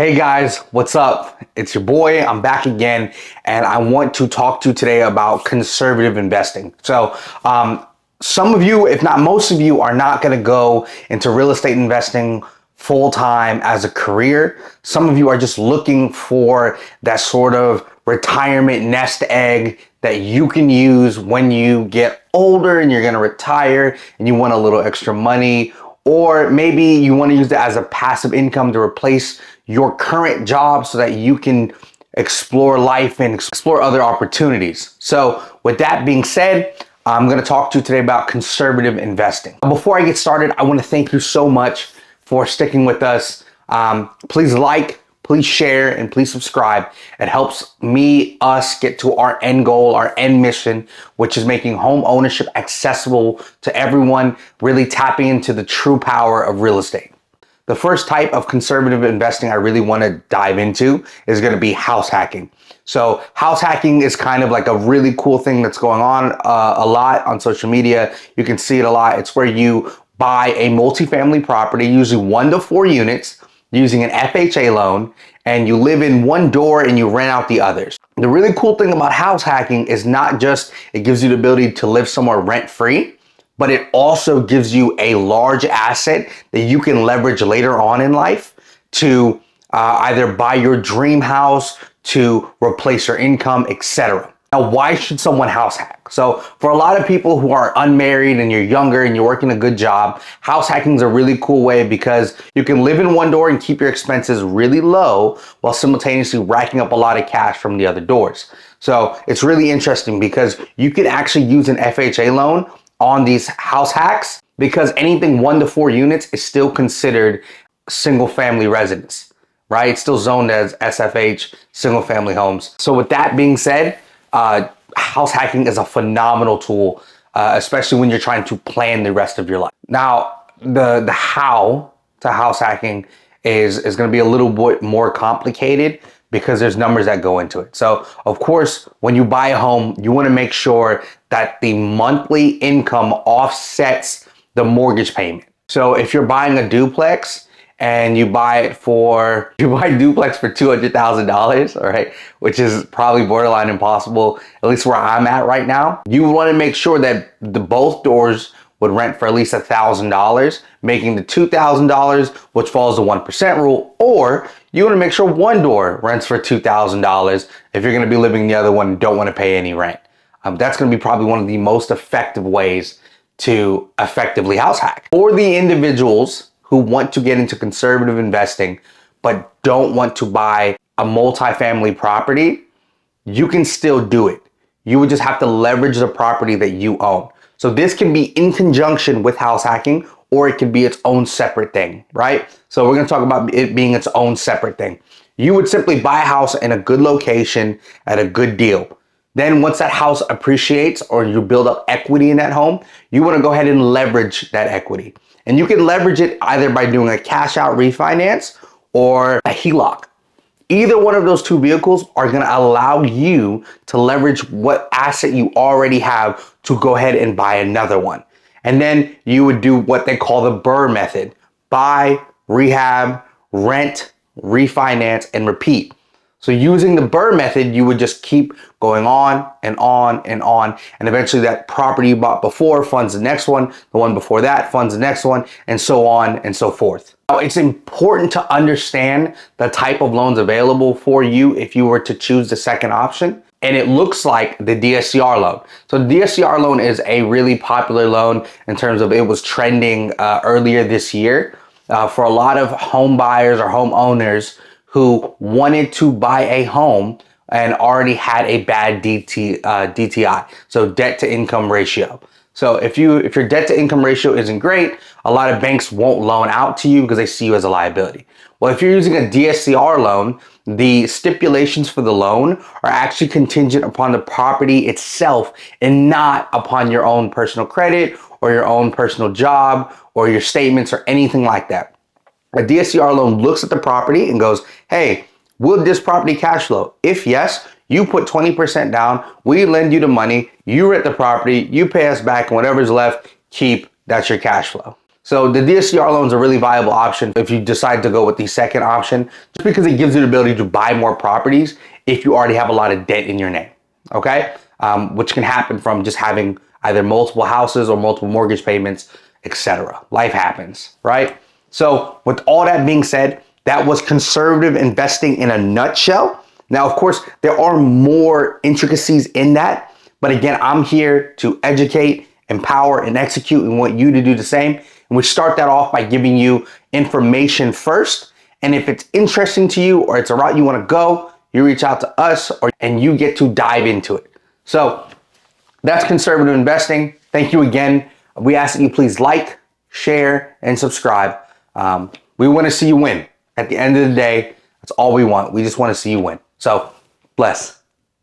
Hey guys, what's up? It's your boy. I'm back again, and I want to talk to you today about conservative investing. Some of you, if not most of you, are not going to go into real estate investing full time as a career. Some of you are just looking for that sort of retirement nest egg that you can use when you get older and you're going to retire and you want a little extra money. Or maybe you want to use it as a passive income to replace your current job so that you can explore life and explore other opportunities. So with that being said, I'm going to talk to you today about conservative investing. Before I get started, I want to thank you so much for sticking with us. Please like, please share, and please subscribe. It helps us get to our end goal, our end mission, which is making home ownership accessible to everyone, really tapping into the true power of real estate. The first type of conservative investing I really want to dive into is going to be house hacking. So house hacking is kind of like a really cool thing that's going on a lot on social media. You can see it a lot. It's where you buy a multifamily property, usually 1 to 4 units, using an FHA loan, and you live in one door and you rent out the others. The really cool thing about house hacking is not just it gives you the ability to live somewhere rent-free, but it also gives you a large asset that you can leverage later on in life to either buy your dream house, to replace your income, etc. Now, why should someone house hack? So for a lot of people who are unmarried and you're younger and you're working a good job, house hacking is a really cool way because you can live in one door and keep your expenses really low while simultaneously racking up a lot of cash from the other doors. So it's really interesting because you can actually use an FHA loan on these house hacks because anything 1 to 4 units is still considered single family residence, right? It's still zoned as SFH, single family homes. So with that being said, house hacking is a phenomenal tool, especially when you're trying to plan the rest of your life. Now, the how to house hacking is going to be a little bit more complicated because there's numbers that go into it. So of course, when you buy a home, you want to make sure that the monthly income offsets the mortgage payment. So if you're buying a duplex and you buy a duplex for $200,000, all right, which is probably borderline impossible, at least where I'm at right now, you want to make sure that both doors would rent for at least $1,000, making the $2,000, which follows the 1% rule, or you want to make sure one door rents for $2,000 if you're going to be living in the other one and don't want to pay any rent. That's going to be probably one of the most effective ways to effectively house hack. For the individuals who want to get into conservative investing but don't want to buy a multifamily property, you can still do it. You would just have to leverage the property that you own. So this can be in conjunction with house hacking, or it can be its own separate thing, right? So we're going to talk about it being its own separate thing. You would simply buy a house in a good location at a good deal. Then once that house appreciates or you build up equity in that home, you want to go ahead and leverage that equity. And you can leverage it either by doing a cash out refinance or a HELOC. Either one of those two vehicles are going to allow you to leverage what asset you already have to go ahead and buy another one. And then you would do what they call the BRRRR method: buy, rehab, rent, refinance, and repeat. So using the BRRRR method, you would just keep going on and on and on. And eventually that property you bought before funds the next one, the one before that funds the next one, and so on and so forth. Now, it's important to understand the type of loans available for you if you were to choose the second option. And it looks like the DSCR loan. So the DSCR loan is a really popular loan in terms of it was trending earlier this year for a lot of home buyers or home owners who wanted to buy a home and already had a bad DTI, so debt to income ratio. So if your debt to income ratio isn't great, a lot of banks won't loan out to you because they see you as a liability. Well, if you're using a DSCR loan, the stipulations for the loan are actually contingent upon the property itself and not upon your own personal credit or your own personal job or your statements or anything like that. A DSCR loan looks at the property and goes, hey, will this property cash flow? If yes, you put 20% down, we lend you the money, you rent the property, you pay us back, and whatever's left, that's your cash flow. So the DSCR loan is a really viable option if you decide to go with the second option, just because it gives you the ability to buy more properties if you already have a lot of debt in your name, okay? Which can happen from just having either multiple houses or multiple mortgage payments, etc. Life happens, right? So with all that being said, that was conservative investing in a nutshell. Now, of course, there are more intricacies in that, but again, I'm here to educate, empower, and execute, and want you to do the same. And we start that off by giving you information first. And if it's interesting to you or it's a route you want to go, you reach out to us and you get to dive into it. So that's conservative investing. Thank you again. We ask that you please like, share, and subscribe. We want to see you win. At the end of the day, that's all we want. We just want to see you win. So bless.